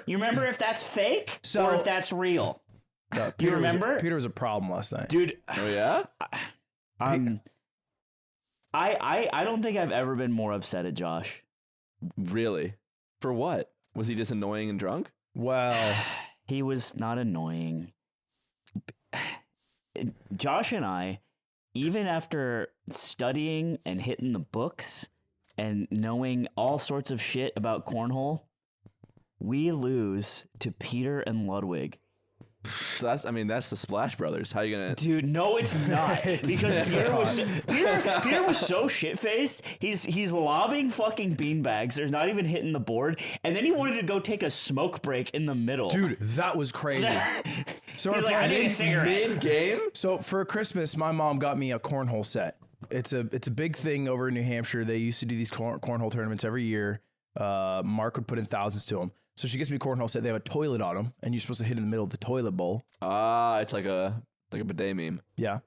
You remember if that's fake or if that's real? No, Do you remember? Peter was a problem last night. Dude. Oh, yeah? I don't think I've ever been more upset at Josh. Really? For what? Was he just annoying and drunk? Well, he was not annoying. Josh and I, even after studying and hitting the books and knowing all sorts of shit about cornhole, we lose to Peter and Ludwig. So that's the Splash Brothers. How are you gonna? Dude, no, it's not. Because Peter was so shit faced. He's lobbing fucking beanbags. They're not even hitting the board, and then he wanted to go take a smoke break in the middle. dude, that was crazy. So He's like, I need a cigarette. Mid-game? So for Christmas, my mom got me a cornhole set. It's a big thing over in New Hampshire. They used to do these cornhole tournaments every year. Mark would put in thousands to them. So she gets me a cornhole set. They have a toilet on them, and you're supposed to hit in the middle of the toilet bowl. It's like a bidet meme. Yeah,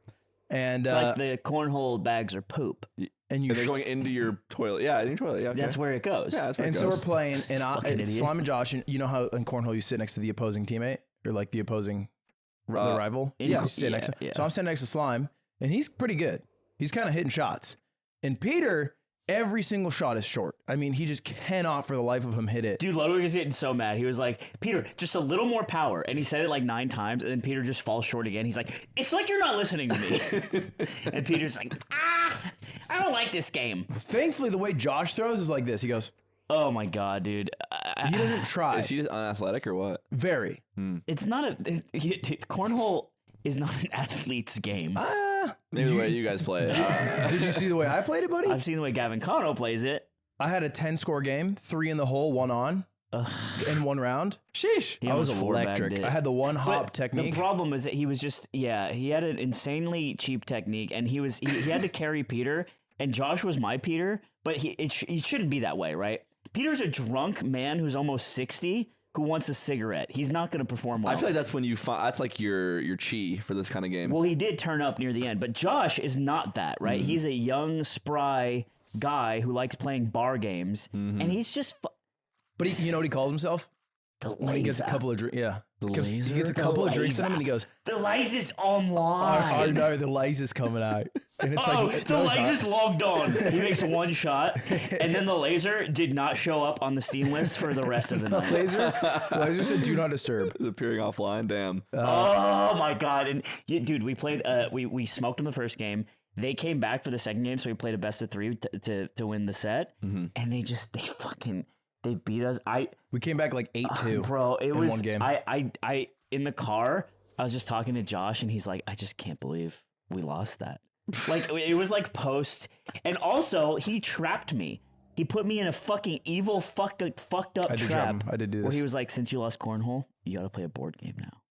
and It's like the cornhole bags are poop. and they're going into your toilet. Yeah, in your toilet. Yeah, okay. That's where it goes. Yeah, that's where and it so goes. we're playing, and idiot. Slime and Josh, and you know how in cornhole you sit next to the opposing teammate or like the opposing the rival. yeah. You sit next to. Yeah. So I'm standing next to Slime, and he's pretty good. He's kind of hitting shots, and Peter. Every single shot is short. I mean, he just cannot for the life of him hit it. Dude, Ludwig was getting so mad. He was like, Peter, just a little more power. And he said it like 9 times, and then Peter just falls short again. He's like, it's like you're not listening to me. And Peter's like, I don't like this game. Thankfully, the way Josh throws is like this. He goes, Oh my God, dude. he doesn't try. Is he just unathletic or what? Very. It's not cornhole is not an athlete's game. Maybe the way you guys play it. Did you see the way I played it, buddy? I've seen the way Gavin Cano plays it. I had a 10-score game, 3 in the hole, 1 on, in 1 round. Sheesh. He I was almost four-bagged electric. it. I had the one hop But technique. The problem is that he was just, he had an insanely cheap technique, and he had to carry Peter, and Josh was my Peter, but he shouldn't be that way, right? Peter's a drunk man who's almost 60 who wants a cigarette. He's not going to perform well. I feel like that's when that's like your chi for this kind of game. Well, he did turn up near the end, but Josh is not that, right? He's a young, spry guy who likes playing bar games, and he's just... But you know what he calls himself? The When he gets a laser. couple of drinks. Yeah. He laser? gets a couple of drinks in him and he goes, The laser's online. oh no, the laser's coming out. And it's Oh, like, the laser's logged on. He makes one shot, and then the laser did not show up on the Steam list for the rest of the night. laser said, do not disturb. The appearing offline. Damn. Oh my God! And dude, we played. We smoked in the first game. They came back for the second game, so we played a best of 3 to win the set. And they beat us. We came back like 8-2. Bro, it in was one game. I in the car. I was just talking to Josh, and he's like, I just can't believe we lost that. Like it was like post, and also he trapped me. He put me in a fucking evil fucked up I did trap. trap him. I did do Where this. he was like, since you lost cornhole, you got to play a board game now.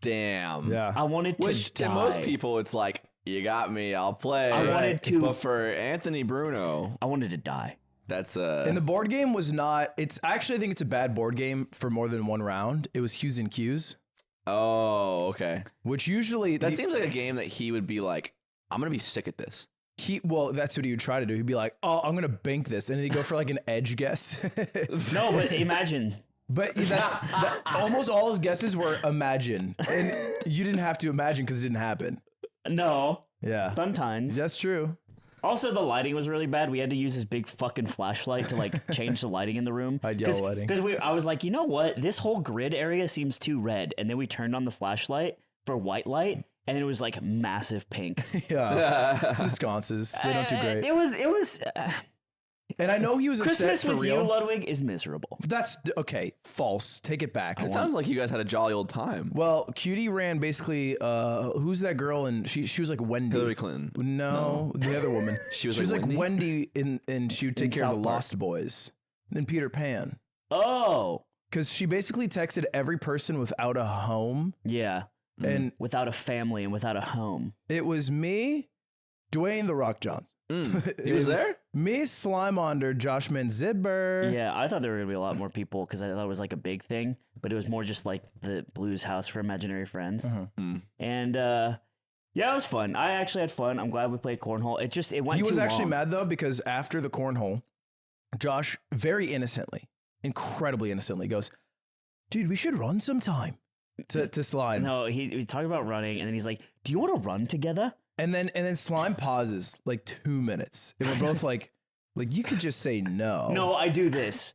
Damn. Yeah. I wanted to Which die. to most people, it's like, you got me, I'll play. I wanted to- But for Anthony Bruno, I wanted to die. that's And the board game was not, it's actually, I think it's a bad board game for more than one round. It was Hughes and Q's, Oh, okay. which usually, That seems like a game that he would be like, I'm going to be sick at this. well, that's what he would try to do. He'd be like, oh, I'm going to bank this. And then he'd go for like an edge guess. No, but imagine. But almost all his guesses were imagine. And you didn't have to imagine because it didn't happen. No. Yeah. Sometimes. That's true. Also, the lighting was really bad. We had to use this big fucking flashlight to like change the lighting in the room. I'd yell lighting. Because I was like, you know what? This whole grid area seems too red. And then we turned on the flashlight for white light, and it was like massive pink. Yeah. It's the sconces. They don't do great. It was And I know he was Christmas upset for with real. you, Ludwig, is miserable. That's okay. False. Take it back. It sounds like you guys had a jolly old time. Well, Cutie ran basically. Who's that girl? And she was like Wendy. Hillary Clinton. No, the other woman. She was like like Wendy, and she would take care of South the Park. Lost Boys. And then Peter Pan, Oh, because she basically texted every person without a home, yeah. and Without a family and without a home. it was me, Dwayne the Rock Johnson. He was there? Me, Slimonder, Josh Manzibber. Yeah, I thought there were going to be a lot more people because I thought it was like a big thing, but it was more just like the Blues House for Imaginary Friends. And yeah, it was fun. I actually had fun. I'm glad we played cornhole. It went He was too actually long. mad though because after the cornhole, Josh very innocently, incredibly innocently goes, dude, we should run sometime. To Slime. No, he talked about running, and then he's like, "Do you want to run together?" And then Slime pauses like 2 minutes, and we're both like you could just say no. No, I do this.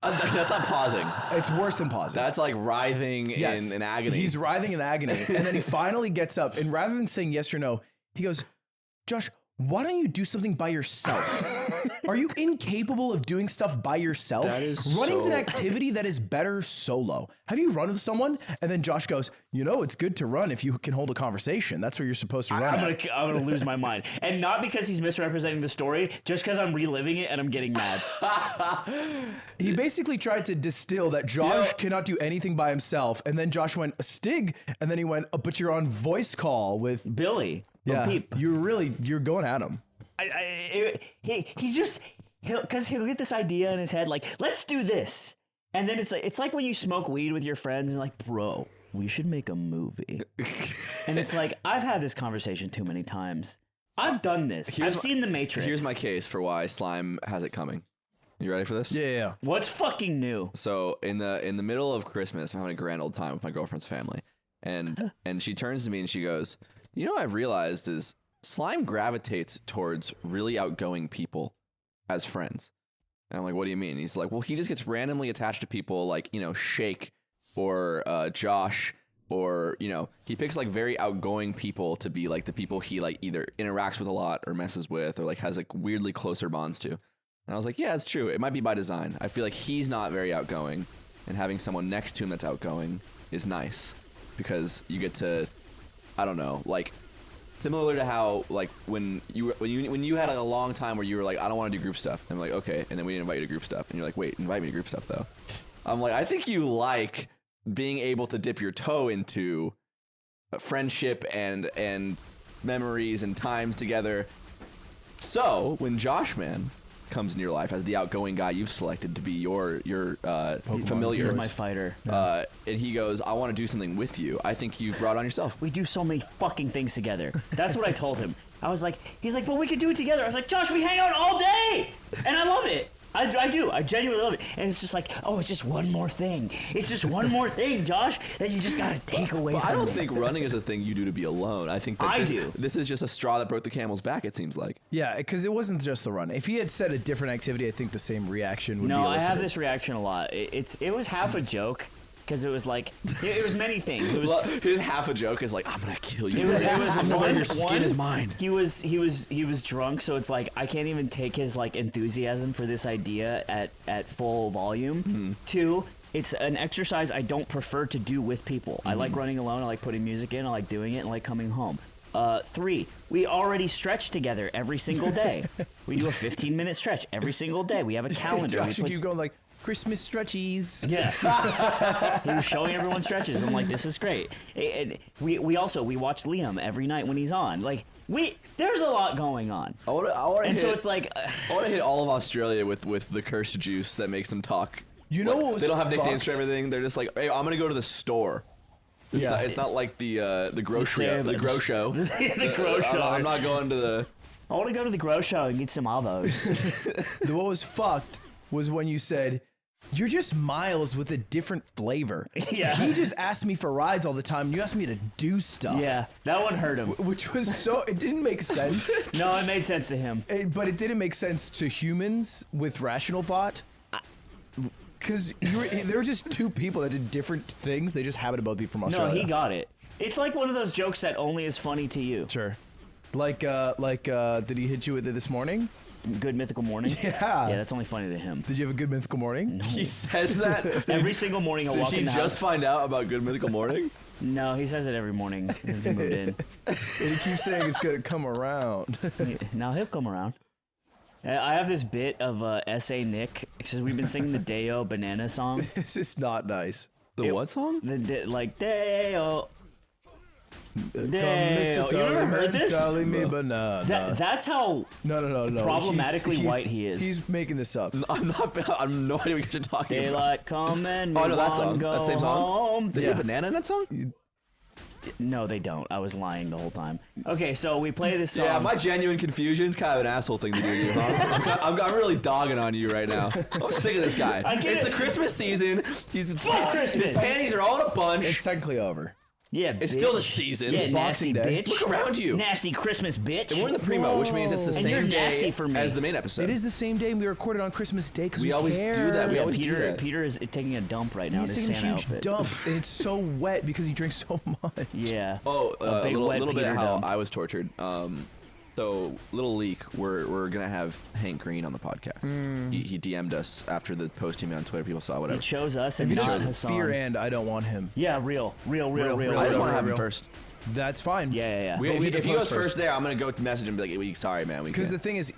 That's not pausing. It's worse than pausing. That's like writhing in agony. He's writhing in agony, and then he finally gets up, and rather than saying yes or no, he goes, "Josh, why don't you do something by yourself? Are you incapable of doing stuff by yourself? That is Running's so- an activity that is better solo. Have you run with someone?" And then Josh goes, "It's good to run if you can hold a conversation. That's where you're supposed to run." I'm gonna lose my mind, and not because he's misrepresenting the story, just because I'm reliving it and I'm getting mad. He basically tried to distill that Josh cannot do anything by himself, and then Josh went, "A Stig," and then he went, "But you're on voice call with Billy, yeah." Peep. You're going at him. He'll get this idea in his head, like, let's do this, and then it's like when you smoke weed with your friends and you're like, bro, we should make a movie. And it's like, I've had this conversation too many times. I've done this. I've seen The Matrix. Here's my case for why Slime has it coming. You ready for this? Yeah. What's fucking new? So in the middle of Christmas, I'm having a grand old time with my girlfriend's family, and she turns to me and she goes, "You know what I've realized is Slime gravitates towards really outgoing people as friends." And I'm like, "What do you mean?" He's like, "Well, he just gets randomly attached to people like, Shake or Josh, or, he picks like very outgoing people to be like the people he like either interacts with a lot or messes with or like has like weirdly closer bonds to." And I was like, "Yeah, it's true. It might be by design. I feel like he's not very outgoing, and having someone next to him that's outgoing is nice because you get to, I don't know, like similar to how like when you had like a long time where you were like, I don't want to do group stuff. And I'm like, okay, and then we invite you to group stuff, and you're like, wait, invite me to group stuff though. I'm like, I think you like being able to dip your toe into friendship and memories and times together. So when Josh Man comes into your life as the outgoing guy you've selected to be your familiar. He's my fighter. And he goes, I want to do something with you. I think you've brought on yourself. We do so many fucking things together. That's what I told him. I was like, he's like, well, we could do it together. I was like, Josh, we hang out all day, and I love it. I do. I genuinely love it. And it's just like, oh, it's just one more thing. It's just one more thing, Josh, that you just gotta take away from I don't me. think running is a thing you do to be alone. I think that do. This is just a straw that broke the camel's back, it seems like. Yeah, because it wasn't just the run. If he had said a different activity, I think the same reaction would be No, I elicited. have this reaction a lot. It was half a joke because it was like it was many things. It was Well, his half a joke is like, I'm gonna kill you. It was one, your skin is mine. He was drunk, so it's like I can't even take his like enthusiasm for this idea at full volume. Mm-hmm. 2, it's an exercise I don't prefer to do with people. I like running alone. I like putting music in. I like doing it, and I like coming home. 3, we already stretch together every single day. We do a 15-minute stretch every single day. We have a calendar. Josh We would put- keep going like, Christmas stretchies. Yeah, he was showing everyone stretches. I'm like, this is great. And we watch Liam every night when he's on. Like there's a lot going on. I want And so it's like, I want to hit all of Australia with the cursed juice that makes them talk. You know what was They don't have nicknames fucked? for everything. They're just like, hey, I'm gonna go to the store. It's not like the grocery The grow show. the grow show. I'm not going to the. I want to go to the grow show and get some avos. What was fucked was when you said, you're just Miles with a different flavor. Yeah. He just asked me for rides all the time, and you asked me to do stuff. Yeah, that one hurt him. Which was it didn't make sense. No, it made sense to him. But it didn't make sense to humans with rational thought. Because there were just two people that did different things. They just happened to both be from No, Australia. he got it. It's like one of those jokes that only is funny to you. Sure. Like, did he hit you with it this morning? Good mythical morning. Yeah. Yeah, that's only funny to him. Did you have a good mythical morning? He says that. Every single morning he'll Did walk he in the just house. find out about Good Mythical Morning? No, he says it every morning since he moved in. And he keeps saying it's gonna come around. Now he'll come around. I have this bit of S.A. Nick, because we've been singing the Deo Banana song. This is not nice. The what song? Like, Deo. Come, Mr. You ever heard this? Darling me No. banana. That's how No. problematically white he is. He's making this up. I'm not. I have no idea what you're talking about. daylight come and Oh, we no, that want song. go That same song? home. They say banana in that song? No, they don't. I was lying the whole time. Okay, so we play this song. Yeah, my genuine confusion's kind of an asshole thing to do. I'm really dogging on you right now. I'm sick of this guy. It's the Christmas season. Fuck Christmas. His panties are all in a bunch. It's technically over. Yeah, It's bitch. still the season. Yeah, It's nasty Boxing Day. bitch. Look around you. Nasty Christmas bitch. And we're in the primo, which means it's the And you're same nasty day for me. as the main episode. It is the same day we recorded on Christmas Day because we always care. do that. We Yeah, always do Peter. that. Peter is taking a dump right now in He's his taking a Santa huge outfit. dump, and it's so wet because he drinks so much. Yeah. Oh, A a big wet little bit Peter of how dump. I was tortured. So little leak, we're gonna have Hank Green on the podcast. He DM'd us after the posting me on Twitter. People saw whatever. It shows us If and he not doesn't Hassan. fear and I don't want him. Yeah, real. real. I just real, want to have him real. first. That's fine. Yeah. But we have to If he post goes first there, I'm gonna go message him and be like, "We sorry, man, we Because can't." the thing is,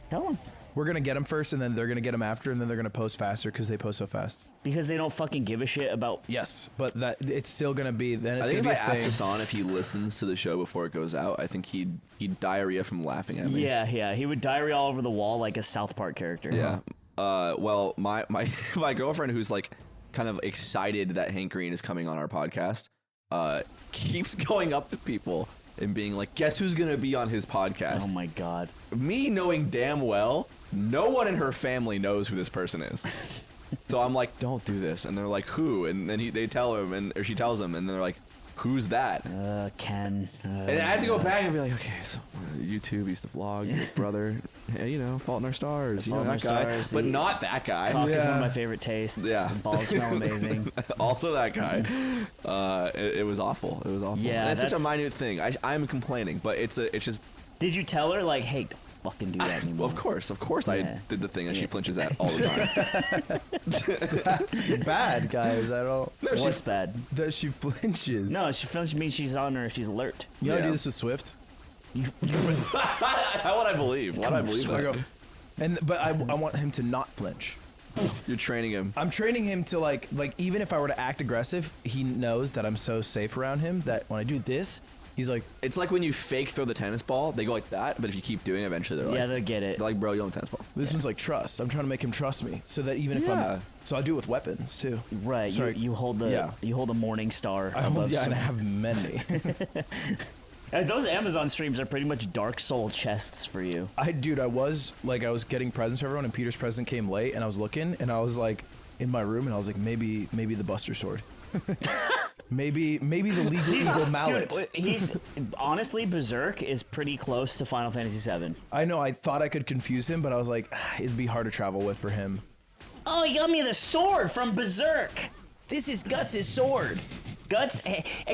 Tell him. we're gonna get him first, and then they're gonna get him after, and then they're gonna post faster because they post so fast. Because they don't fucking give a shit about. Yes, but that it's still gonna be. Then I it's think gonna if be I a asked thing. Hassan if he listens to the show before it goes out, I think he'd diarrhea from laughing at me. Yeah. He would diarrhea all over the wall like a South Park character. Yeah. Well, my my girlfriend, who's like kind of excited that Hank Green is coming on our podcast, keeps going up to people and being like, "Guess who's gonna be on his podcast?" Oh my god. Me knowing damn well, no one in her family knows who this person is. So I'm like, "Don't do this," and they're like, "Who?" And then they tell him, or she tells him, and they're like, "Who's that?" Ken. And I have to go back and be like, okay, so YouTube used to vlog, your brother, hey, Fault in Our Stars, Fault in that Our guy, Stars, but the- not that guy. Cock is one of Yeah. my favorite tastes. Yeah. Balls smell amazing. Also that guy. It was awful. It was awful. Yeah, and it's such a that's- minute thing. I'm complaining, but it's just. Did you tell her like, hey, don't fucking do that anymore? Well, of course, I Yeah. did the thing that she Yeah. flinches at all the time. That's bad, guys. I don't. No, What's bad? That she flinches. No, she feels means she's on her. She's alert. You know how to Yeah. do this with Swift? How would I believe? Why would I believe I that? go, but I want him to not flinch. You're training him. I'm training him to like even if I were to act aggressive, he knows that I'm so safe around him that when I do this, he's like, It's like when you fake throw the tennis ball. They go like that, but if you keep doing it, eventually they're Yeah, like, they get it. they're like, bro, you don't have a tennis ball. this one's like trust. I'm trying to make him trust me so that even if Yeah. I'm, so I do it with weapons too. Right. Sorry. You hold the Yeah. you hold a morning star I above. and I have many. Those Amazon streams are pretty much Dark Soul chests for you. I was getting presents for everyone, and Peter's present came late, and I was looking, and I was like in my room, and I was like, maybe the Buster Sword, maybe the legal mallet. Dude, he's honestly Berserk is pretty close to Final Fantasy VII. I know. I thought I could confuse him, but I was like, it'd be hard to travel with for him. Oh, you got me the sword from Berserk. This is Guts' sword. Guts,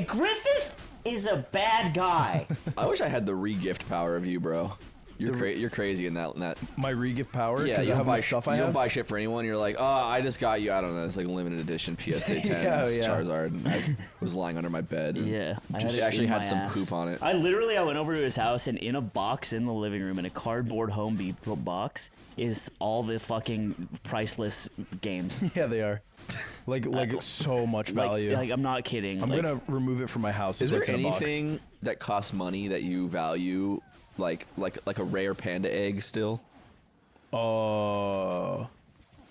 Griffith is a bad guy. I wish I had the re-gift power of you, bro. You're crazy in that. My re-gift power, Yeah, because you I don't have buy the stuff I you don't have. buy shit for anyone. You're like, oh, I just got you. I don't know. It's like limited edition PSA 10 Yeah, yeah. Charizard. And I was lying under my bed. And Yeah, I just had it actually in had my some ass. poop on it. I went over to his house, and in a box in the living room, in a cardboard Home Depot box, is all the fucking priceless games. Yeah, they are. Like so much value. Like I'm not kidding. I'm like, gonna remove it from my house. Is there what's in a box. anything that costs money that you value, like a rare panda egg still?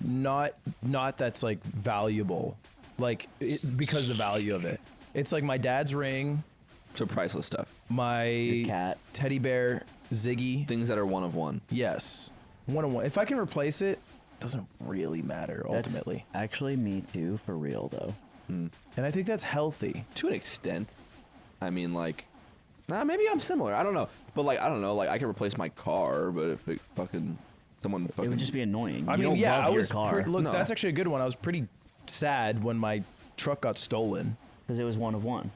Not that's like valuable, because the value of it. It's like my dad's ring, So priceless stuff. my cat. teddy bear, Ziggy. Things that are one of one. Yes, 101. If I can replace it, doesn't really matter That's ultimately. actually me too, for real though. And I think that's healthy. To an extent. I mean, like, maybe I'm similar. I don't know. But like, I don't know. Like, I could replace my car, but if it someone It would just be annoying. I You mean, don't yeah, love I your was. car Look, No. that's actually a good one. I was pretty sad when my truck got stolen. because it was one of one.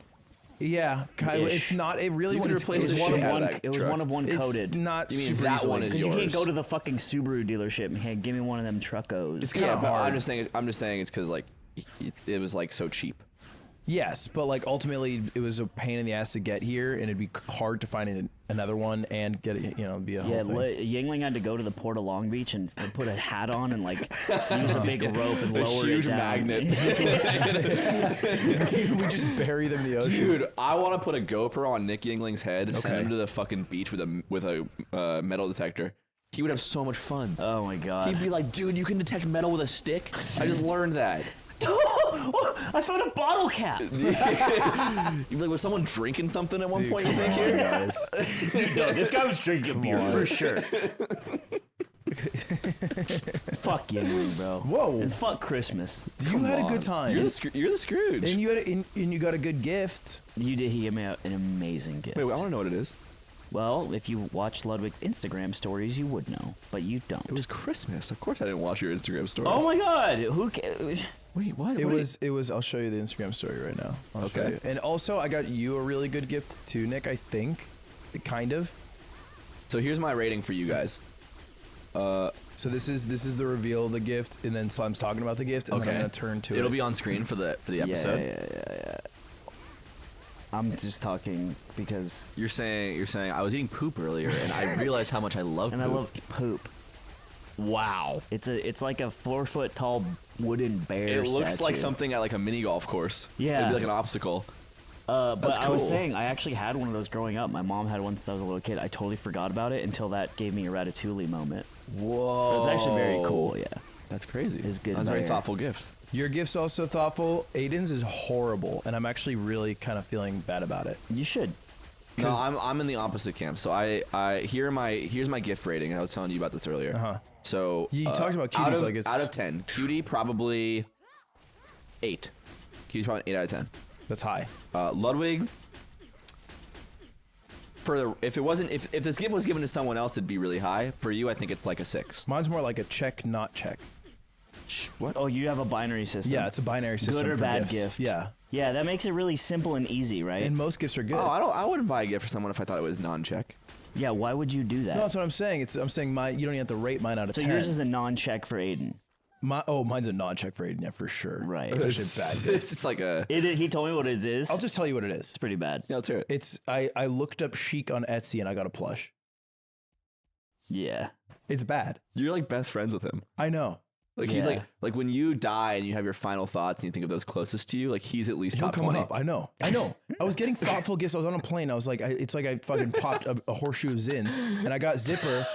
Yeah, Ish. it's not. It really You could wouldn't- replace it's the One shit of out of one. that It was truck. one of one It's coded. not You mean super that easily. one is Because you can't yours. go to the fucking Subaru dealership and hey, give me one of them truckos. It's Yeah, kinda but hard. I'm just saying it's because like it was like so cheap. Yes, but like ultimately, it was a pain in the ass to get here, and it'd be hard to find another one and get it. Be a whole Yeah, thing. Yingling had to go to the port of Long Beach and put a hat on and like use a big rope and A lower huge it down. magnet. we just bury them in the ocean. Dude, I want to put a GoPro on Nick Yingling's head, send Okay. him to the fucking beach with a metal detector. He would have so much fun. Oh my god. He'd be like, dude, you can detect metal with a stick? I just learned that. I found a bottle cap. You'd be like, was someone drinking something at one point? You think here? guys? No, this guy was drinking beer on. for sure. Fuck you, bro. Whoa. And fuck Christmas. You had a on. good time. You're the Scrooge. and you got a good gift. You did. He gave me an amazing gift. Wait, I want to know what it is. Well, if you watch Ludwig's Instagram stories, you would know, but you don't. It was Christmas. Of course I didn't watch your Instagram stories. Oh my god! Who? Wait, what? It was. I'll show you the Instagram story right now. I'll show Okay. you. And also, I got you a really good gift too, Nick. I think, kind of. So here's my rating for you guys. So this is the reveal of the gift, and then Slime's talking about the gift, and then I'm gonna turn to it. It'll be on screen for the episode. Yeah. I'm just talking because, You're saying I was eating poop earlier, and I realized how much I love and poop. I love poop. Wow. It's like a 4 foot tall wooden bear. It looks like statue. something at like a mini golf course. Yeah. It'd be like an obstacle. But That's I was cool. saying, I actually had one of those growing up. My mom had one since I was a little kid. I totally forgot about it until that gave me a Ratatouille moment. Whoa. So it's actually very cool. Yeah. That's crazy. It's good That was a very bear. thoughtful gift. Your gift's also thoughtful. Aiden's is horrible, and I'm actually really kind of feeling bad about it. You should. No, I'm in the opposite camp. So here's my gift rating. I was telling you about this earlier. Uh-huh. So You talked about out cuties of, like it's- out of 10. Cutie probably 8. Cutie's probably an 8 out of 10. That's high. Ludwig. If this gift was given to someone else, it'd be really high. For you, I think it's like a 6. Mine's more like a check, not check. What? Oh, you have a binary system. Yeah, it's a binary system Good or for bad gifts. gift. Yeah, Yeah, that makes it really simple and easy, right? and most gifts are good. Oh, I wouldn't buy a gift for someone if I thought it was non-check. Yeah, why would you do that? No, that's what I'm saying. I'm saying you don't even have to rate mine out of So 10. yours is a non-check for Aiden. Mine's a non-check for Aiden, yeah, for sure. Right. It's actually a bad gift. It's like a. He told me what it is. I'll just tell you what it is. It's pretty bad. Yeah, let's hear it. I looked up chic on Etsy and I got a plush. Yeah. It's bad. You're like best friends with him. I know. Like he's Yeah. like when you die and you have your final thoughts and you think of those closest to you, like he's at least He'll top come 20. up. I know. I was getting thoughtful gifts. I was on a plane. I was like, it's like I fucking popped a horseshoe of Zins, and I got Zipper.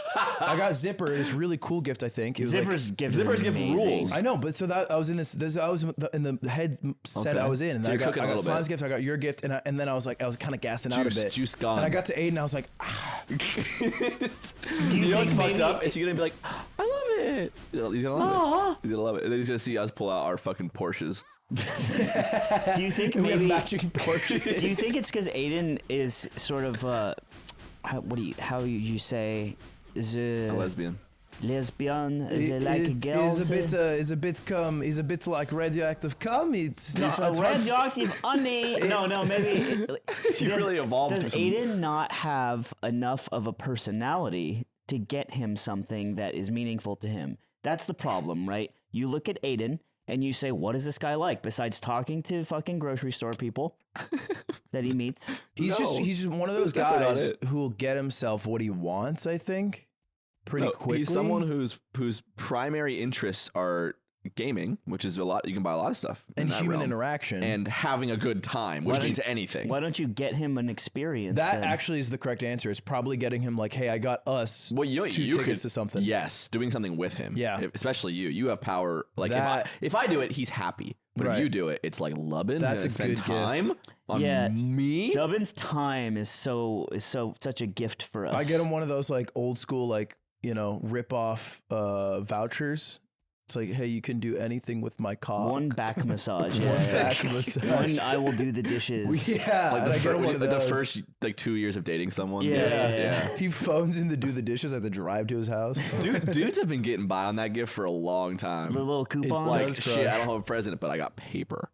This really cool gift. I think it was Zipper's gift. Zipper's gift rules. I know, but so that I was in I was in the head set Okay. I was in, and So I you're got cooking a little Slime's bit. gift. I got your gift, and then I was kind of gassing out a bit. Juice gone. And I got to Aiden. I was like, Do You know what's think fucked maybe- up? Is he gonna be like, I love it. He's gonna love it. He's gonna love it. And then he's gonna see us pull out our fucking Porsches. Do you think we have maybe? matching Porsches. Do you think it's because Aiden is sort of how you say A lesbian. lesbian? Is it like a girl? Is a bit like radioactive cum. It's not It's a it's hard to- radioactive honey. No, maybe. He really evolved Does through some- Aiden not have enough of a personality to get him something that is meaningful to him? That's the problem, right? You look at Aiden and you say, what is this guy like besides talking to fucking grocery store people that he meets? He's No. just one of those That's definitely not guys it. who will get himself what he wants, I think, pretty No, quickly. he's someone whose primary interests are gaming, which is a lot. You can buy a lot of stuff in and that human realm, interaction. and having a good time, which don't means anything. Why don't you get him an experience? that then? actually is the correct answer. It's probably getting him like, hey, I got us Well, you know, 2 you tickets could, to something. Yes, doing something with him. Yeah. Especially you. You have power. Like That- if I do it, he's happy. But if Right. you do it, it's like Lubbins. That's and a spend good time gift. on Yeah. me. Dubbin's time is such a gift for us. I get him one of those like old school like rip off vouchers. It's like, hey, you can do anything with my cock. one back massage. One Yeah. back massage. One I will do the dishes. Yeah, Like and I get him one of the those. first like 2 years of dating someone. Yeah. He phones in to do the dishes at the drive to his house. Dudes have been getting by on that gift for a long time. The little coupons. Like does shit, crush. I don't have a present, but I got paper.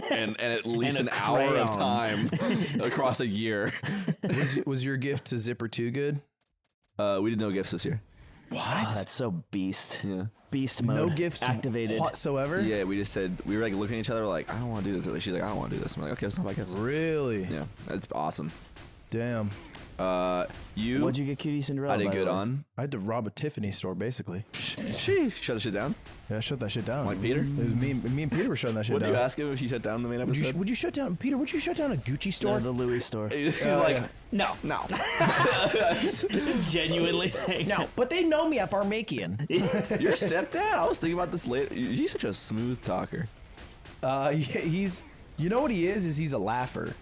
and at least And an a hour of crayon. time across a year. was your gift to Zipper too good? We did no gifts this year. Oh, that's so beast. Yeah. Beast mode. No gifts activated. whatsoever. Yeah, we just said we were like looking at each other like, I don't want to do this. She's like, I don't want to do this. I'm like, okay, let's not buy gifts. Really? Yeah, that's awesome. Damn. You What'd you get, Cutie Cinderella? I did by the good way? on. I had to rob a Tiffany store basically. She shut the shit down. Yeah, shut that shit down. Like Peter? It was me and Peter were shutting that shit What did down. you ask him if she shut down the main Would episode? you shut down Peter? Would you shut down a Gucci No, store? the Louis store. He's Oh, like, yeah. No. no. Genuinely saying No, but they know me at Barmakian. Your stepdad? I was thinking about this later. He's such a smooth talker. Yeah, he's. You know what he is? He's a laugher.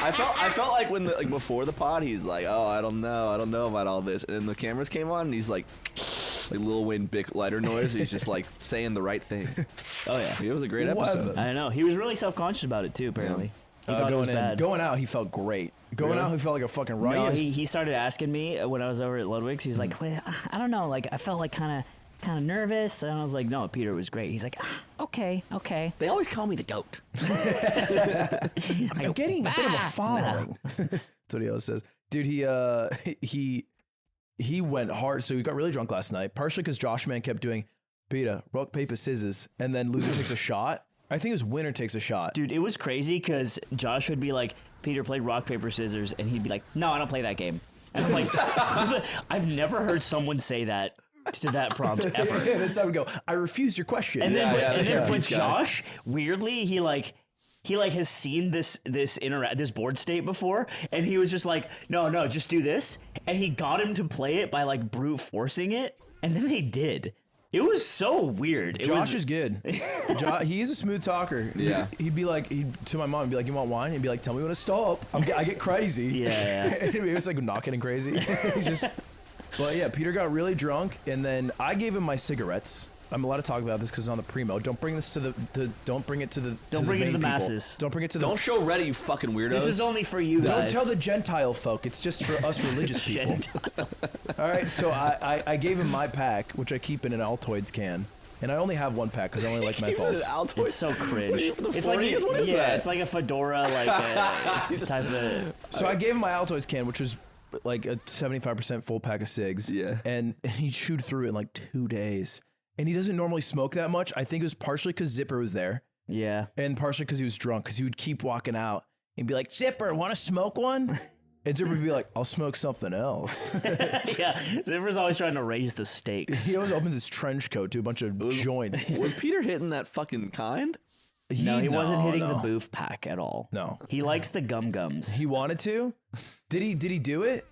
I felt like when before the pod, he's like, oh, I don't know about all this, and then the cameras came on, and he's like Lil Wayne Bic lighter noise. He's just like saying the right thing. Oh yeah, It was a great episode. I know. He was really self-conscious about it too. Apparently, he thought it was bad. Going out, he felt great. Going out, he felt like a fucking riot. No, he started asking me when I was over at Ludwig's. He was like, "Wait, I don't know. Like, I felt like kind of nervous." And I was like, "No, Peter was great." He's like, "Okay." They always call me the goat. I'm getting a bit of a following. That's what he always says. Dude, he went hard. So he got really drunk last night, partially because Josh Man kept doing Peter, rock, paper, scissors, and then loser takes a shot. I think it was winner takes a shot. Dude, it was crazy because Josh would be like, "Peter, play rock, paper, scissors," and he'd be like, "No, I don't play that game." And I'm like, I've never heard someone say that to that prompt ever. And then someone would go, "I refuse your question." And then but Pete's guy. Josh, weirdly, he has seen this board state before, and he was just like, no, just do this, and he got him to play it by like brute forcing it, and then they did. It was so weird. Josh is good. He is a smooth talker. Yeah. He'd be like, to my mom, he'd be like, "You want wine?" He'd be like, "Tell me when to stop. I get crazy." Yeah. It was like not getting crazy. But yeah, Peter got really drunk, and then I gave him my cigarettes. I'm allowed to talk about this because it's on the primo. Don't bring this to don't bring it to the Don't bring it to the main people. masses. Don't bring it to the. Don't show Reddit, you fucking weirdos. This is only for you Don't guys. tell the Gentile folk. It's just for us religious people. All right, so I gave him my pack, which I keep in an Altoids can, and I only have one pack because I only like menthols. It's so cringe. For the It's like 40s? What is that? It's like a fedora, like type of. So I gave him my Altoids can, which was like a 75% full pack of cigs. Yeah. And he chewed through it in like 2 days. And he doesn't normally smoke that much. I think it was partially because Zipper was there, Yeah. and partially because he was drunk, because he would keep walking out and be like, "Zipper, want to smoke one?" And Zipper would be like, "I'll smoke something else." Yeah. Zipper's always trying to raise the stakes. He always opens his trench coat to a bunch of joints. Was Peter hitting that fucking kind? No, he wasn't hitting no. the boof pack at all. No. He likes the gums. He wanted to. Did he do it?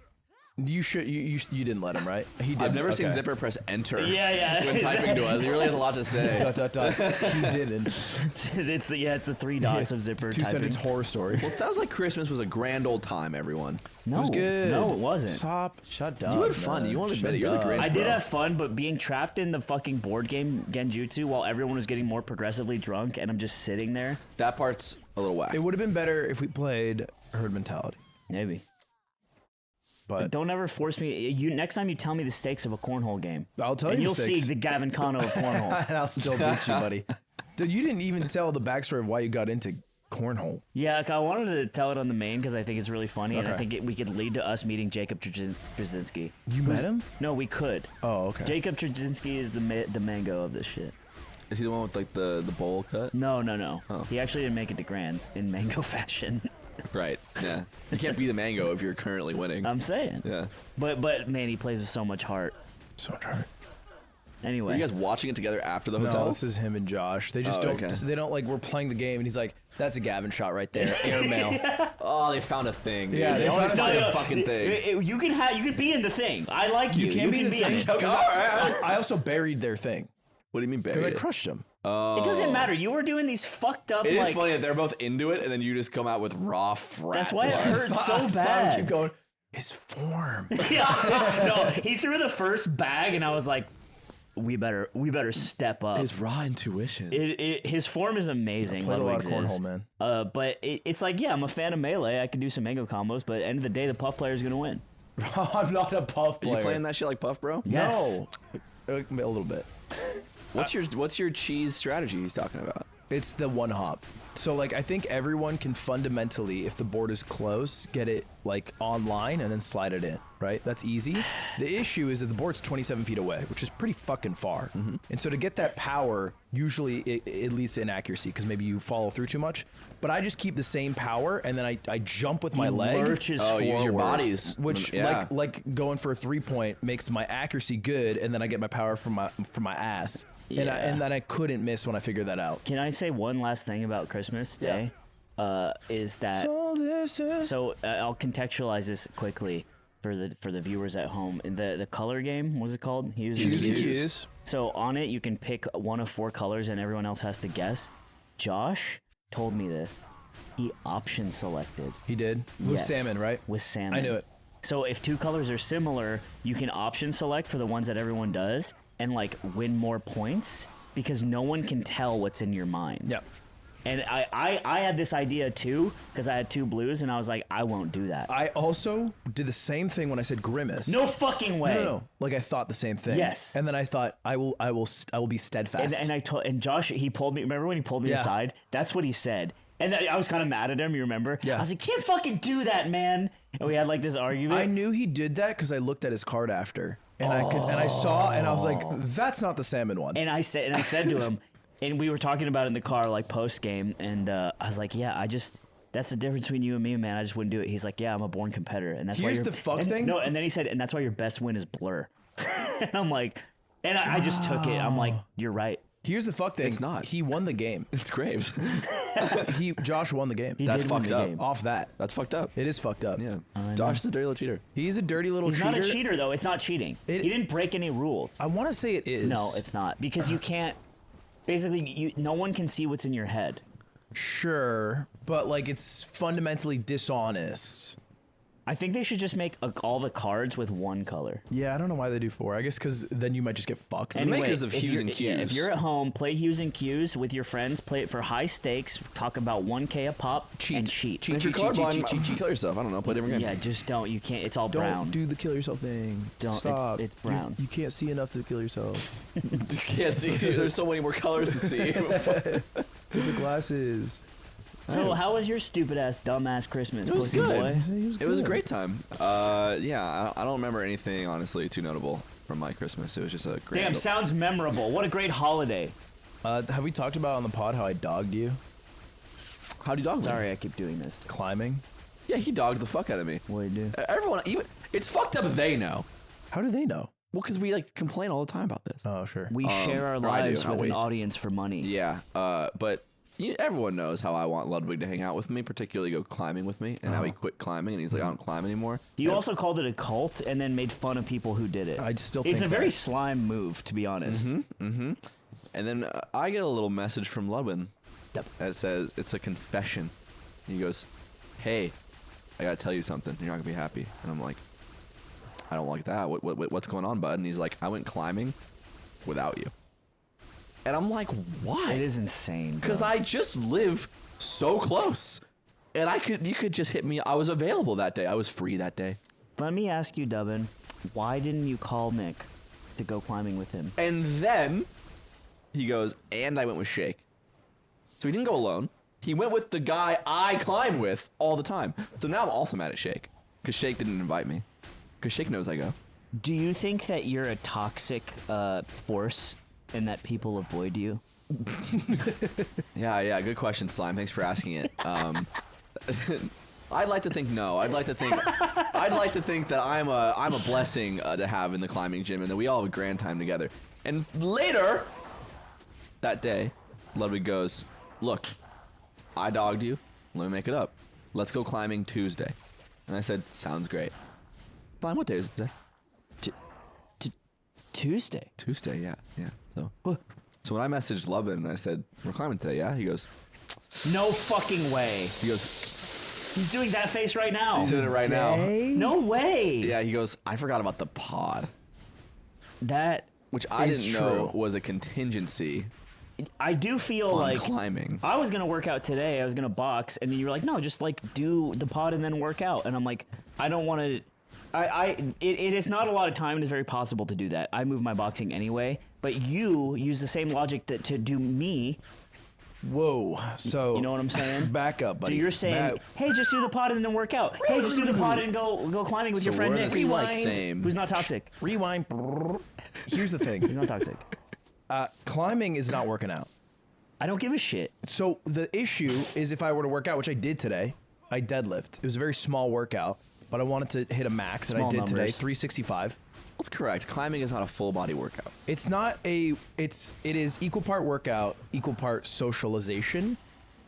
You didn't let him, right? He did. I've never seen Zipper press enter. Yeah. When typing to us, he really has a lot to say. ... He didn't. It's the three dots of Zipper typing. 2-sentence horror story. Well, it sounds like Christmas was a grand old time, everyone. No, It was good. No, it wasn't. Stop. Shut up. You had fun. man. You want to Shut admit it. You're the up. greatest. I did bro. have fun, but being trapped in the fucking board game Genjutsu while everyone was getting more progressively drunk and I'm just sitting there. That part's a little whack. It would have been better if we played Herd Mentality. Maybe. But Don't ever force me. Next time you tell me the stakes of a cornhole game. I'll tell And you you'll the see stakes. the Gavin Cano of cornhole. And I'll still beat you, buddy. Dude, you didn't even tell the backstory of why you got into cornhole. Yeah, like, I wanted to tell it on the main because I think it's really funny, and I Okay. think we could lead to us meeting Jacob Trzynski. You met him? No, we could. Oh, okay. Jacob Trzynski is the mango of this shit. Is he the one with like the bowl cut? No. Oh. He actually didn't make it to Grands in mango fashion. Right. Yeah. You can't be the mango if you're currently winning. I'm saying. Yeah. But man, he plays with so much heart. So tired. Anyway. Are you guys watching it together after the No, hotel? this is him and Josh. They just Oh, don't. okay. They don't like. We're playing the game, and he's like, "That's a Gavin shot right there." Airmail. Oh, they found a thing. Dude. Yeah, they always found find No, a fucking thing. You can be in the thing. I like you. You can't be in the thing. it. 'Cause All right. I also buried their thing What do you mean because I buried? crushed them. It doesn't matter. You were doing these fucked up It is like. funny that they're both into it, and then you just come out with raw frat. That's why it blood. hurt so I saw him bad. keep going. His form. Yeah, no, he threw the first bag, and I was like, "We better step up." His raw intuition. His form is amazing. Played a lot of Ludwig's is. cornhole, man. But it's like, yeah, I'm a fan of melee. I can do some mango combos, but at the end of the day, the puff player is gonna win. I'm not a puff Are player. you playing that shit like Puff, bro? Yes. No, a little bit. What's your cheese strategy he's talking about? It's the one hop. So like I think everyone can fundamentally, if the board is close, get it like online and then slide it in, right? That's easy. The issue is that the board's 27 feet away, which is pretty fucking far. And so to get that power, usually it leads to inaccuracy because maybe you follow through too much. But I just keep the same power and then I jump with my He leg. lurches Oh, forward. you use your bodies. Which yeah. like going for a 3-point makes my accuracy good, and then I get my power from my ass. Yeah. And then I couldn't miss when I figured that out. Can I say one last thing about Christmas Day? Is that So this is so? I'll contextualize this quickly. for the viewers at home. In the color game, what was it called? Hues and Hues and Cues. Cues. So on it, you can pick one of 4 colors, and everyone else has to guess. Josh told me this. He option selected. He did with Yes, salmon, right? With salmon. I knew it. So if 2 colors are similar, you can option select for the ones that everyone does and like win more points because no one can tell what's in your mind. Yeah. And I had this idea too because I had 2 blues and I was like, I won't do that. I also did the same thing when I said grimace. No fucking way. No. Like I thought the same thing. Yes. And then I thought I will be steadfast. And I told Josh, he pulled me. Remember when he pulled me Yeah. aside? That's what he said. And I was kind of mad at him. You remember? Yeah. I was like, can't fucking do that, man. And we had like this argument. I knew he did that because I looked at his card after, and I saw, and I was like, that's not the salmon one. And I said to him, and we were talking about it in the car like post game, and I was like, yeah, that's the difference between you and me, man. I just wouldn't do it. He's like, yeah, I'm a born competitor, and that's why Here's you're, the fuck and, thing? No, and then he said, and that's why your best win is Blur. And I'm like, and I just took it. I'm like, you're right. Here's the fuck thing. It's not. He won the game. It's Graves. Josh won the game. He That's did win fucked the up. game. Off that. That's fucked up. It is fucked up. Yeah. know. Josh is a dirty little cheater. He's a dirty little He's cheater. not a cheater though. It's not cheating. It- He didn't break any rules. I want to say it is. No, it's not because you can't. Basically, no one can see what's in your head. Sure, but like it's fundamentally dishonest. I think they should just make all the cards with 1 color. Yeah, I don't know why they do 4. I guess because then you might just get fucked. makers of if Hues you're- and yeah, if Cues. you're at home, play Hues and Cues with your friends. Play it for high stakes. Talk about 1K a pop and cheat. If you're colorblind, kill yourself. I don't know. Play a different game. Yeah, just don't. You can't. It's all Don't brown. do the kill yourself thing. Don't- it's- Stop. it's brown. You can't see enough to kill yourself. Yeah, see, there's so many more colors to see. Get the glasses. So how was your stupid ass, dumb ass Christmas? It was Pussy good. boy? It was a great time. Yeah, I don't remember anything honestly too notable from my Christmas. It was just a great. Damn, sounds memorable. What a great holiday. Have we talked about on the pod how I dogged you How'd you dog me? Sorry, I keep doing this. climbing? Yeah, he dogged the fuck out of me. What do you do? Everyone, even it's fucked up. They know. How do they know? Well, because we like complain all the time about this. Oh, sure. We share our or I do, lives not with we. an audience for money. Yeah, but everyone knows how I want Ludwig to hang out with me, particularly go climbing with me, and how he quit climbing, and he's like, I don't climb anymore. You And- also called it a cult and then made fun of people who did it. I still It's think a very that. slime move, to be honest. and then I get a little message from Ludwig Yep. that says it's a confession. And he goes, "Hey, I gotta tell you something. You're not gonna be happy." And I'm like, "I don't like that. What's going on, bud?" And he's like, "I went climbing without you." And I'm like, "Why?" It is insane. Because I just live so close, and you could just hit me. I was available that day. I was free that day. Let me ask you, Dubbin, why didn't you call Nick to go climbing with him? And then he goes, and I went with Shake. So he didn't go alone. He went with the guy I climb with all the time. So now I'm also mad at Shake because Shake didn't invite me. Because Shake knows I go. Do you think that you're a toxic force and that people avoid you? Yeah. Good question, Slime. Thanks for asking it. I'd like to think no. I'd like to think that I'm a blessing to have in the climbing gym, and that we all have a grand time together. And later that day, Ludwig goes, "Look, I dogged you. Let me make it up. Let's go climbing Tuesday." And I said, "Sounds great." Fine. What day is it today? Tuesday. Tuesday. Yeah. So What? so when I messaged Ludwig and I said, "We're climbing today," yeah, he goes. No fucking way. He goes. He's doing that face right now. He's doing it right now. No way. Yeah, he goes, "I forgot about the pod," That which I It's didn't know true. was a contingency I do feel on like climbing. I was gonna work out today. I was gonna box, and then you were like, "No, just like do the pod and then work out." And I'm like, I don't want to. It is not a lot of time. And it's very possible to do that. I move my boxing anyway, but you use the same logic to do me. Whoa. So You know what I'm saying? Back up, So buddy. you're saying, hey, just do the pod and then work out. Hey, just do the pod and go climbing with So your friend we're Nick. the Rewind. same. Who's not toxic? Rewind. Here's the He's thing. not toxic. Climbing is not working out. I don't give a shit. So the issue is if I were to work out, which I did today, I deadlift. It was a very small workout, but I wanted to hit a max, and I Small did today, numbers. 365. That's correct. Climbing is not a full body workout. It is equal part workout, equal part socialization,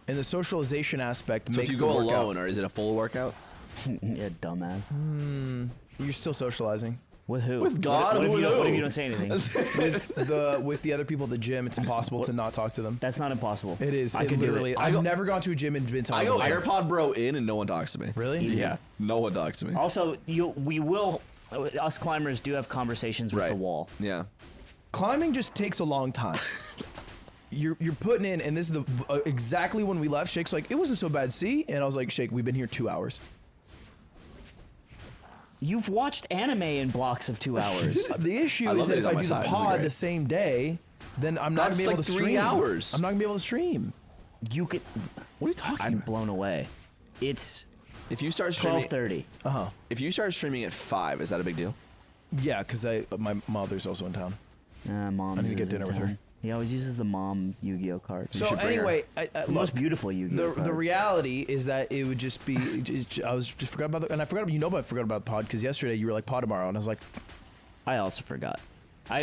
and the socialization aspect So makes if you the go workout. alone, or is it a full workout? Yeah, dumbass. You're still socializing. With who? With God? What if With you don't, what if who? you don't say anything? With the other people at the gym, it's impossible to not talk to them. That's not impossible. It is. I It could do literally. it. I've never gone to a gym and been I go talking. AirPod Bro in and no one talks to me. Really? Yeah. No one talks to me. Also, us climbers do have conversations with Right. the wall. Yeah. Climbing just takes a long time. You're putting in, and this is the exactly when we left. Shake's like, it wasn't so bad. See, and I was like, Shake, we've been here 2 hours. You've watched anime in blocks of 2 hours. The issue I is love that that if he's I on my do side. the This is pod great. the same day, then I'm not That's gonna be able like to 3 stream. hours. I'm not gonna be able to stream. You could. What are you talking I'm about? blown away. It's If you start streaming, 12:30. if you start streaming at 5, is that a big deal? Yeah, because my mother's also in town. Mom. I need to get dinner with her. He always uses the mom Yu-Gi-Oh card. So should bring her. anyway, the look, most beautiful Yu-Gi-Oh card. the reality is that it would just be. I was just forgot about and I forgot. But I forgot about pod because yesterday you were like pod tomorrow, and I was like, I also forgot.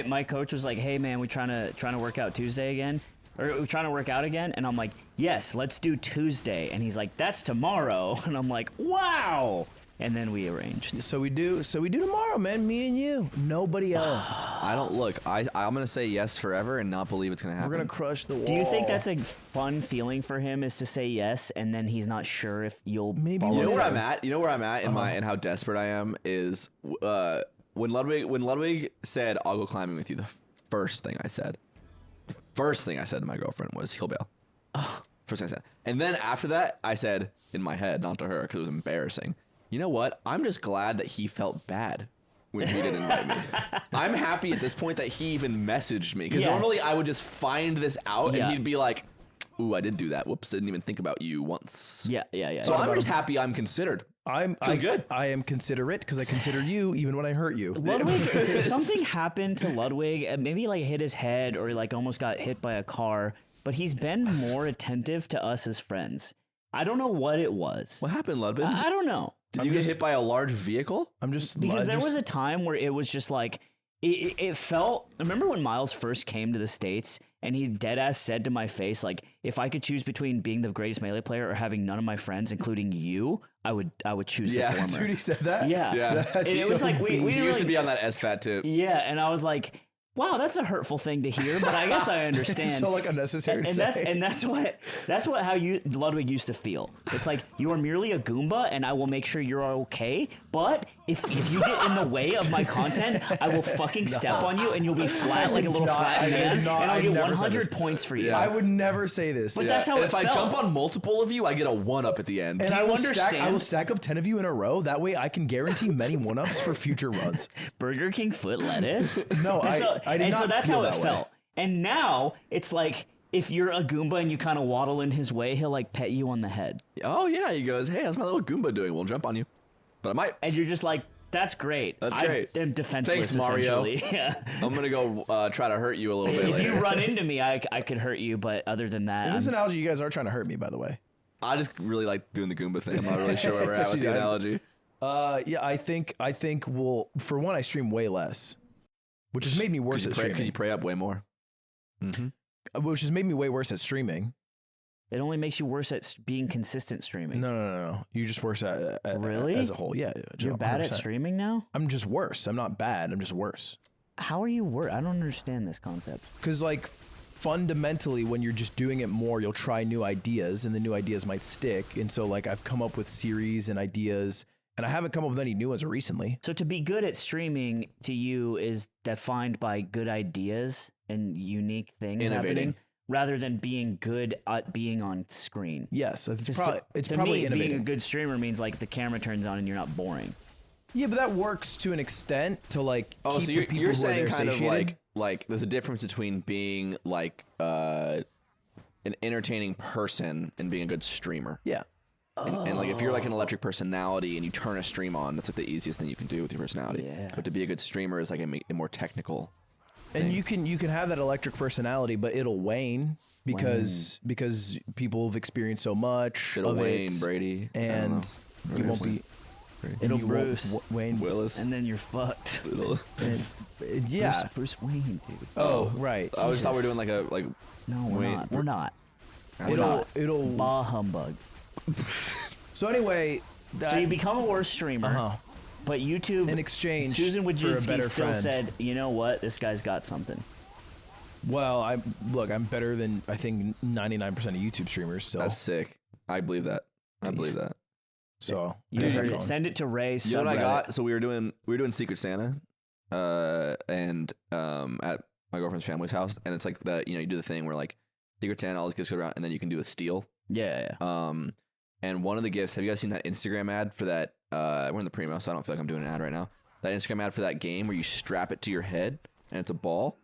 My coach was like, "Hey man, we trying to work out Tuesday again, or we trying to work out again?" And I'm like, "Yes, let's do Tuesday." And he's like, "That's tomorrow." And I'm like, "Wow!" And then we arranged. so we do tomorrow, man. Me and you, nobody else. I don't look. I'm gonna say yes forever and not believe it's gonna happen. We're gonna crush the wall. Do you think that's a fun feeling for him? Is to say yes, and then he's not sure if you'll Maybe follow You know Yeah. where through? I'm at? You know where I'm at in my and how desperate I am is when Ludwig said I'll go climbing with you. The first thing I said to my girlfriend was he'll bail. First thing I said, and then after that I said in my head, not to her because it was embarrassing. You know what? I'm just glad that he felt bad when he didn't invite me. I'm happy at this point that he even messaged me because Yeah. normally I would just find this out Yeah. and he'd be like, "Ooh, I did do that. Whoops, didn't even think about you once." Yeah. So yeah. I'm just happy I'm considered. Feels good. I am considerate because I consider you even when I hurt you. Ludwig, something happened to Ludwig. Maybe like hit his head or like almost got hit by a car. But he's been more attentive to us as friends. I don't know what it was. What happened, Ludwig? I don't know. Did you get hit by a large vehicle? I'm just Because I there just- was a time where it was just like it felt. Remember when Miles first came to the States and he dead ass said to my face, like, if I could choose between being the greatest Melee player or having none of my friends, including you, I would choose the former. Dude, he said that. Yeah. Yeah. That's And it was so like we beast. He didn't used to really, be on that SFAT tip. yeah, and I was like, wow, that's a hurtful thing to hear, but I guess I understand. so like unnecessary to and say. that's what how you Ludwig used to feel. It's like you are merely a Goomba, and I will make sure you're okay. But if you get in the way of my content, I will fucking step on you, and you'll be flat like a little flat man, and I'll get 100 points for you. Yeah. I would never say this. But that's how And it if I felt. jump on multiple of you, I get a 1-up at the end. and Do I you will understand? stack up 10 of you in a row. That way I can guarantee many one-ups for future runs. Burger King foot lettuce. No, and I did and not so that's feel how it that way. felt. And now it's like if you're a Goomba and you kind of waddle in his way, he'll like pet you on the head, Oh yeah, he goes, "Hey, how's my little Goomba doing? We'll jump on you." But I might. and you're just like, "That's great. That's great. I'm defenseless." Thanks, Mario. Essentially. Yeah. I'm gonna go try to hurt you a little bit If you later. run into me, I could hurt you, but other than that, In this I'm- analogy, you guys are trying to hurt me, by the way. I just really like doing the Goomba thing. I'm not really sure where we're It's at with actually the not- analogy. Yeah, I think we'll. For one, I stream way less, which has made me worse at Because you streaming. pray up way more. Mm-hmm. Which has made me way worse at streaming. it only makes you worse at being consistent streaming. No. You're just worse at Really? as a whole. Yeah, You're bad at 100%. streaming now? I'm just worse. I'm not bad. I'm just worse. How are you worse? I don't understand this concept. Because like fundamentally, when you're just doing it more, you'll try new ideas, and the new ideas might stick. And so like I've come up with series and ideas, and I haven't come up with any new ones recently. So to be good at streaming to you is defined by good ideas and unique things Innovating. happening, rather than being good at being on screen. Yes, it's 'Cause probably to probably me, being a innovating. good streamer means like the camera turns on and you're not boring. Yeah, but that works to an extent to like Oh, keep so the you're, people you're who are saying there kind of satiated. like there's a difference between being like an entertaining person and being a good streamer. Yeah. And like if you're like an electric personality and you turn a stream on, that's like the easiest thing you can do with your personality. Yeah. But to be a good streamer is like a more technical. And you can have that electric personality, but it'll wane because people have experienced so much It'll of Wayne it, Brady and you won't be. It'll you won't Bruce. Wayne. Willis. And then you're fucked. Yeah. Bruce Wayne, dude. Oh, right. I always thought we were doing like No, we're Wayne- not. We're not. It'll. Bah humbug. So anyway, So you become a worse streamer. But YouTube, in exchange Susan for a Wojcicki better still friend. said, you know what, this guy's got something. Well, I'm better than I think 99% of YouTube streamers still. That's sick. I believe that. I believe that. So You I got heard that it. going. Send it to Ray. You know what I subreddit. got? So we were doing Secret Santa, and at my girlfriend's family's house, and it's like that. You do the thing where like Secret Santa, all these gifts go around, and then you can do a steal. Yeah. And one of the gifts. Have you guys seen that Instagram ad for that? We're in the primo, so I don't feel like I'm doing an ad right now. That Instagram ad for that game where you strap it to your head and it's a ball,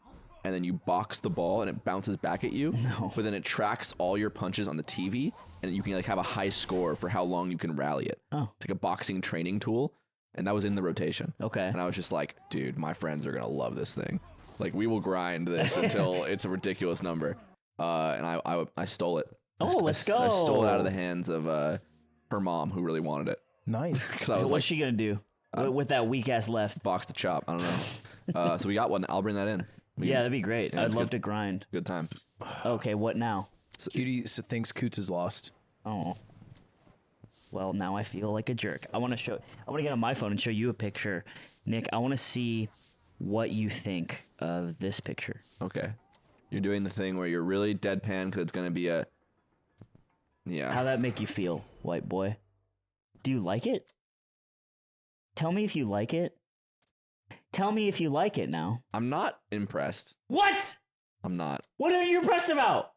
and then you box the ball and it bounces back at you. No. But then it tracks all your punches on the TV, and you can like have a high score for how long you can rally it. Oh. It's like a boxing training tool, and that was in the rotation. Okay. And I was just like, dude, my friends are gonna love this thing. Like we will grind this until it's a ridiculous number. And I stole it. Oh, let's go. I stole it out of the hands of her mom, who really wanted it. Nice. Because I So was what's like, she gonna do with that weak ass left? box the chop. I don't know. So we got one. I'll bring that in. Yeah, that'd be great. Yeah, I'd it's love good. to grind. Good time. Okay, what now? Cutie thinks Coots is lost. Oh. Well, now I feel like a jerk. I want to get on my phone and show you a picture. Nick, I want to see what you think of this picture. Okay. You're doing the thing where you're really deadpan because it's gonna be a. Yeah. How'd that make you feel, white boy? Do you like it? Tell me if you like it. Tell me if you like it now. I'm not impressed. What? I'm not. What are you impressed about?